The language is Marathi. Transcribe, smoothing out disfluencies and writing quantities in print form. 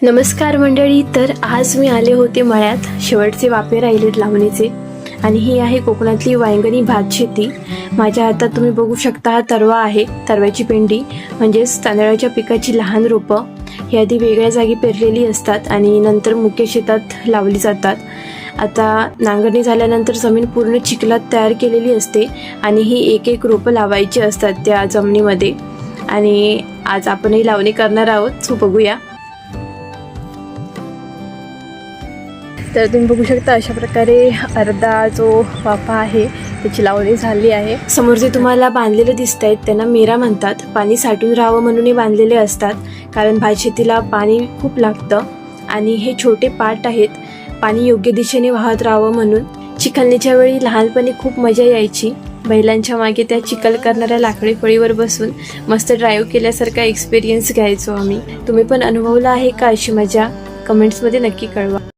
नमस्कार मंडळी. तर आज मी आले होते मळ्यात. शेवटचे वाफे राहिलेत लावणीचे आणि ही आहे कोकणातली वांगणी भात शेती. माझ्या हातात तुम्ही बघू शकता हा तरवा आहे, तरव्याची पेंडी म्हणजेच तांदळाच्या पिकाची लहान रोपं. ही आधी वेगळ्या जागी पेरलेली असतात आणि नंतर मुख्य शेतात लावली जातात. आता नांगरणी झाल्यानंतर जमीन पूर्ण चिखलात तयार केलेली असते आणि ही एक एक रोपं लावायची असतात त्या जमिनीमध्ये. आणि आज आपणही लावणी करणार आहोत, सो बघूया. तर तुम्ही बघू शकता अशा प्रकारे अर्धा जो वाफा आहे त्याची लावणी झाली आहे. समोर जे तुम्हाला बांधलेले दिसत आहेत त्यांना मेरा म्हणतात. पाणी साठून राहावं म्हणूनही बांधलेले असतात, कारण भात शेतीला पाणी खूप लागतं. आणि हे छोटे पाट आहेत, पाणी योग्य दिशेने वाहत राहावं म्हणून. चिखलणीच्या वेळी लहानपणी खूप मजा यायची. बैलांच्या मागे त्या चिखल करणाऱ्या लाकडी फळीवर बसून मस्त ड्राईव्ह केल्यासारखा एक्सपिरियन्स घ्यायचो आम्ही. तुम्ही पण अनुभवला आहे का अशी मजा? कमेंट्समध्ये नक्की कळवा.